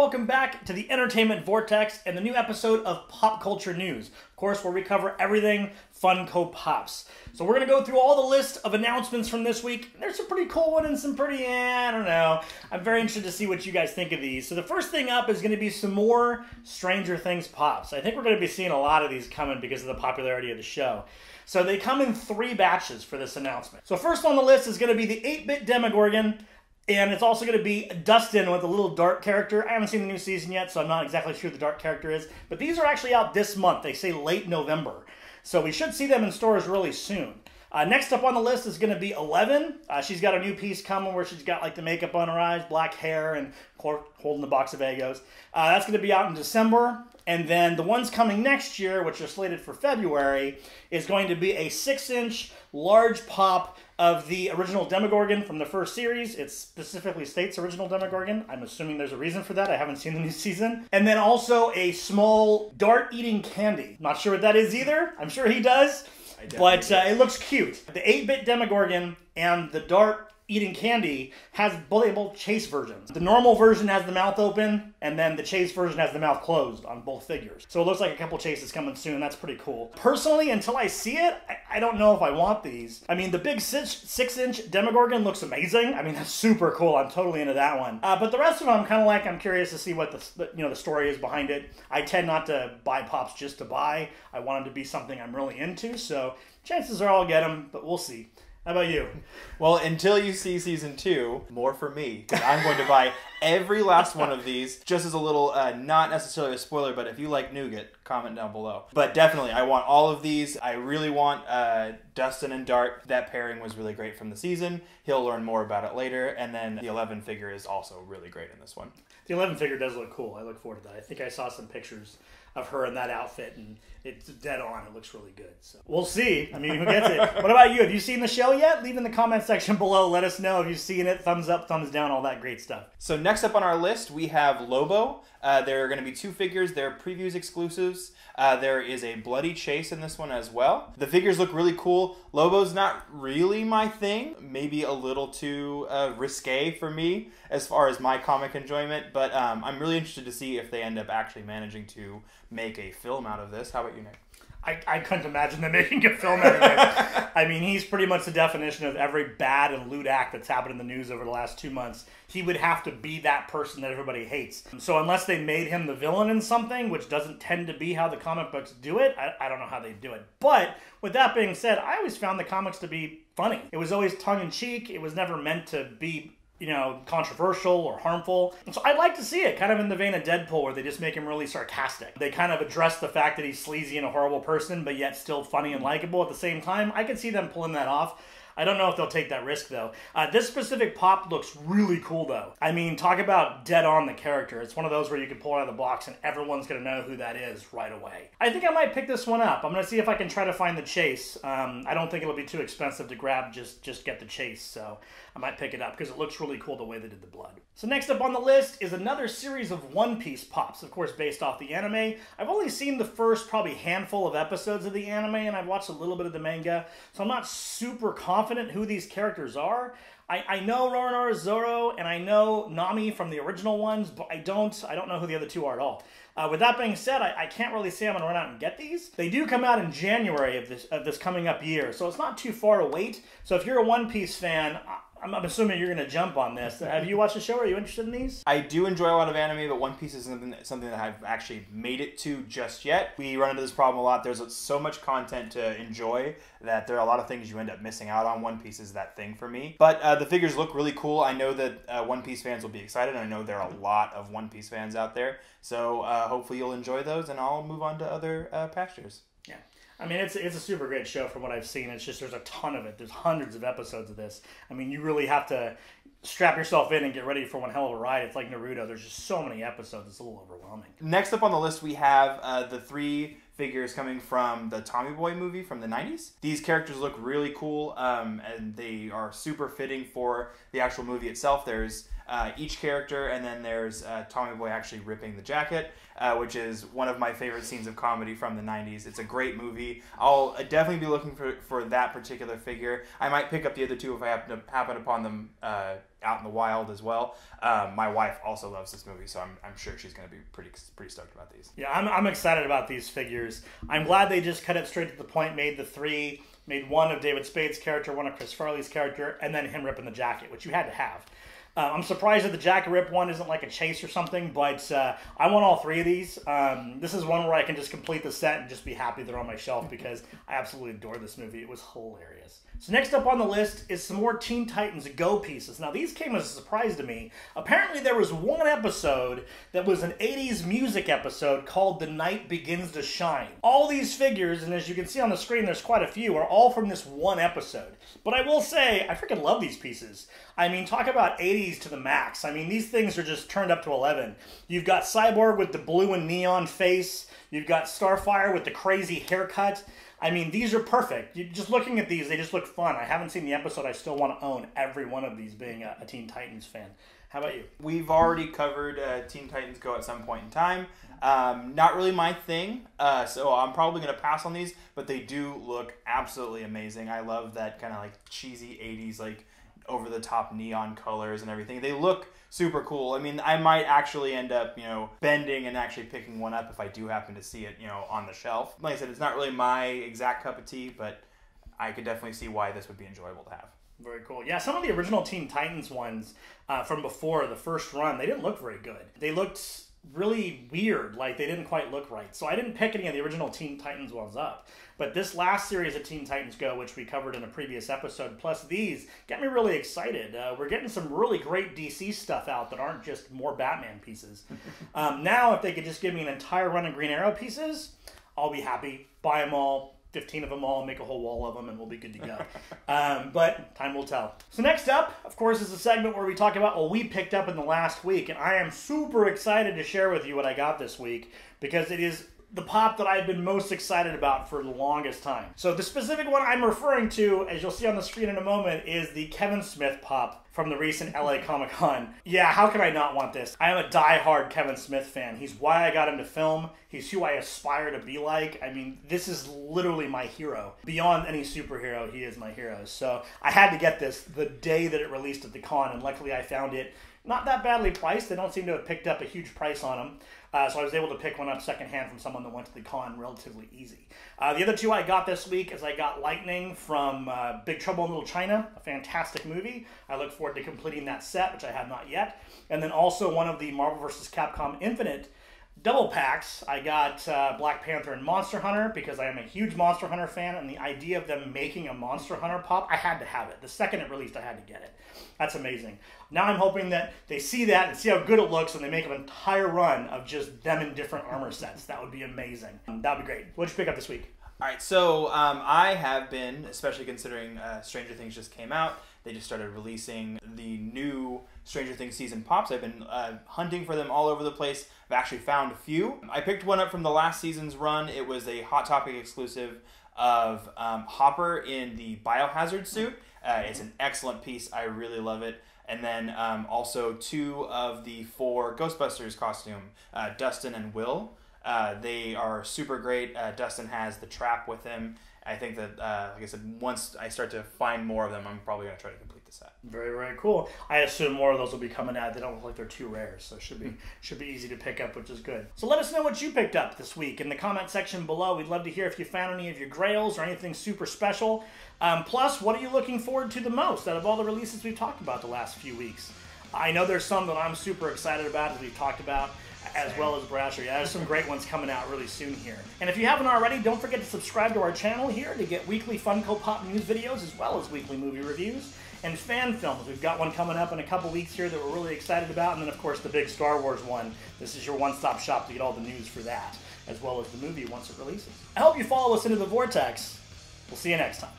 welcome back to the Entertainment Vortex and the new episode of Pop Culture News. Of course, where we cover everything Funko Pops. So we're going to go through all the list of announcements from this week. There's some pretty cool ones and some pretty, I don't know. I'm very interested to see what you guys think of these. So the first thing up is going to be some more Stranger Things Pops. I think we're going to be seeing a lot of these coming because of the popularity of the show. So they come in 3 batches for this announcement. So first on the list is going to be the 8-bit Demogorgon. And it's also going to be Dustin with a little Dart character. I haven't seen the new season yet, so I'm not exactly sure who the Dart character is. But these are actually out this month. They say late November. So we should see them in stores really soon. Next up on the list is going to be 11. She's got a new piece coming where she's got like the makeup on her eyes, black hair, and holding the box of Egos. That's going to be out in December. And then the ones coming next year, which are slated for February, is going to be a 6-inch large pop of the original Demogorgon from the first series. It specifically states original Demogorgon. I'm assuming there's a reason for that. I haven't seen the new season. And then also a small dart-eating candy. Not sure what that is either. I'm sure he does. But it looks cute. The 8-bit Demogorgon and the dart-eating candy has both chase versions. The normal version has the mouth open, and then the chase version has the mouth closed on both figures. So it looks like a couple chases coming soon. That's pretty cool. Personally, until I see it, I don't know if I want these. I mean, the big 6-inch Demogorgon looks amazing. I mean, that's super cool. I'm totally into that one. But the rest of them, I'm curious to see what the story is behind it. I tend not to buy Pops just to buy. I want them to be something I'm really into. So chances are I'll get them, but we'll see. How about you? Well, until you see season 2, more for me. Because I'm going to buy every last one of these. Just as a little, not necessarily a spoiler, but if you like nougat, comment down below. But definitely, I want all of these. I really want Dustin and Dart. That pairing was really great from the season. He'll learn more about it later. And then the 11 figure is also really great in this one. The 11 figure does look cool. I look forward to that. I think I saw some pictures of her in that outfit, and it's dead on. It looks really good. So we'll see. I mean, who gets it? What about you? Have you seen the show yet? Leave in the comment section below. Let us know if you've seen it. Thumbs up, thumbs down, all that great stuff. So next up on our list, we have Lobo. There are going to be 2 figures. They're previews exclusives. There is a bloody chase in this one as well. The figures look really cool. Lobo's not really my thing. Maybe a little too risque for me as far as my comic enjoyment. But I'm really interested to see if they end up actually managing to make a film out of this. How about you, Nick? I couldn't imagine them making a film out of this. I mean, he's pretty much the definition of every bad and lewd act that's happened in the news over the last 2 months. He would have to be that person that everybody hates. So unless they made him the villain in something, which doesn't tend to be how the comic books do it, I don't know how they do it. But with that being said, I always found the comics to be funny. It was always tongue-in-cheek. It was never meant to be, controversial or harmful. And so I'd like to see it, kind of in the vein of Deadpool, where they just make him really sarcastic. They kind of address the fact that he's sleazy and a horrible person, but yet still funny and likable at the same time. I could see them pulling that off. I don't know if they'll take that risk, though. This specific pop looks really cool, though. I mean, talk about dead on the character. It's one of those where you can pull it out of the box and everyone's going to know who that is right away. I think I might pick this one up. I'm going to see if I can try to find the chase. I don't think it'll be too expensive to grab, just get the chase. So I might pick it up because it looks really cool the way they did the blood. So next up on the list is another series of One Piece Pops, of course, based off the anime. I've only seen the first probably handful of episodes of the anime, and I've watched a little bit of the manga, so I'm not super confident who these characters are. I know Roronoa Zoro, and I know Nami from the original ones, but I don't know who the other 2 are at all. With that being said, I can't really say I'm going to run out and get these. They do come out in January of this coming up year, so it's not too far to wait. So if you're a One Piece fan, I'm assuming you're going to jump on this. Have you watched the show? Are you interested in these? I do enjoy a lot of anime, but One Piece isn't something that I've actually made it to just yet. We run into this problem a lot. There's so much content to enjoy that there are a lot of things you end up missing out on. One Piece is that thing for me. But the figures look really cool. I know that One Piece fans will be excited. I know there are a lot of One Piece fans out there. So hopefully you'll enjoy those, and I'll move on to other pastures. Yeah. I mean, it's a super great show from what I've seen. It's just there's a ton of it. There's hundreds of episodes of this. I mean, you really have to strap yourself in and get ready for one hell of a ride. It's like Naruto. There's just so many episodes. It's a little overwhelming. Next up on the list, we have the 3 figures coming from the Tommy Boy movie from the 90s. These characters look really cool, and they are super fitting for the actual movie itself. There's each character, and then there's Tommy Boy actually ripping the jacket, which is one of my favorite scenes of comedy from the 90s. It's a great movie. I'll definitely be looking for that particular figure. I might pick up the other two if I happen upon them out in the wild as well. My wife also loves this movie, so I'm sure she's going to be pretty stoked about these. Yeah, I'm excited about these figures. I'm glad they just cut it straight to the point, made the three, made one of David Spade's character, one of Chris Farley's character, and then him ripping the jacket, which you had to have. I'm surprised that the jacket rip one isn't like a chase or something, but I want all three of these. This is one where I can just complete the set and just be happy they're on my shelf because I absolutely adore this movie. It was hilarious. So next up on the list is some more Teen Titans Go pieces. Now these came as a surprise to me. Apparently there was one episode that was an 80s music episode called The Night Begins to Shine. All these figures, and as you can see on the screen there's quite a few, are all from this one episode. But I will say, I freaking love these pieces. I mean, talk about 80s to the max. I mean, these things are just turned up to 11. You've got Cyborg with the blue and neon face. You've got Starfire with the crazy haircut. I mean, these are perfect. Just looking at these, they just look fun. I haven't seen the episode. I still want to own every one of these, being a Teen Titans fan. How about you? We've already covered Teen Titans Go at some point in time. Not really my thing, so I'm probably going to pass on these, but they do look absolutely amazing. I love that kind of like cheesy 80s, like over-the-top neon colors and everything. They look super cool. I mean, I might actually end up, bending and actually picking one up if I do happen to see it, on the shelf. Like I said, it's not really my exact cup of tea, but I could definitely see why this would be enjoyable to have. Very cool. Yeah, some of the original Teen Titans ones from before, the first run, they didn't look very good. They looked really weird, like they didn't quite look right. So I didn't pick any of the original Teen Titans ones up. But this last series of Teen Titans Go, which we covered in a previous episode, plus these, get me really excited. We're getting some really great DC stuff out that aren't just more Batman pieces. Now, if they could just give me an entire run of Green Arrow pieces, I'll be happy. Buy them all. 15 of them all, make a whole wall of them, and we'll be good to go. But time will tell. So next up, of course, is a segment where we talk about what we picked up in the last week, and I am super excited to share with you what I got this week, because it is the pop that I've been most excited about for the longest time. So the specific one I'm referring to, as you'll see on the screen in a moment, is the Kevin Smith pop from the recent LA Comic-Con. Yeah, how can I not want this? I am a die-hard Kevin Smith fan. He's why I got into film. He's who I aspire to be like. I mean, this is literally my hero. Beyond any superhero, he is my hero. So I had to get this the day that it released at the con, and luckily I found it not that badly priced. They don't seem to have picked up a huge price on them. So I was able to pick one up secondhand from someone that went to the con relatively easy. The other two I got this week is I got Lightning from Big Trouble in Little China, a fantastic movie. I look forward to completing that set, which I have not yet. And then also one of the Marvel vs. Capcom Infinite double packs. I got Black Panther and Monster Hunter because I am a huge Monster Hunter fan, and the idea of them making a Monster Hunter pop, I had to have it. The second it released, I had to get it. That's amazing. Now I'm hoping that they see that and see how good it looks and they make an entire run of just them in different armor sets. That would be amazing. That would be great. What did you pick up this week? All right, so I have been, especially considering Stranger Things just came out, they just started releasing the new Stranger Things season pops. I've been hunting for them all over the place. I've actually found a few. I picked one up from the last season's run. It was a Hot Topic exclusive of Hopper in the Biohazard suit. It's an excellent piece. I really love it. And then also 2 of the 4 Ghostbusters costume, Dustin and Will. They are super great. Dustin has the trap with him. I think that, like I said, once I start to find more of them, I'm probably going to try to complete the set. Very, very cool. I assume more of those will be coming out. They don't look like they're too rare, so it should be easy to pick up, which is good. So let us know what you picked up this week in the comment section below. We'd love to hear if you found any of your grails or anything super special. Plus, what are you looking forward to the most out of all the releases we've talked about the last few weeks? I know there's some that I'm super excited about, as we've talked about, as well as Brasher. Yeah, there's some great ones coming out really soon here. And if you haven't already, don't forget to subscribe to our channel here to get weekly Funko Pop news videos as well as weekly movie reviews and fan films. We've got one coming up in a couple weeks here that we're really excited about, and then of course the big Star Wars one. This is your one-stop shop to get all the news for that, as well as the movie once it releases. I hope you follow us into the vortex. We'll see you next time.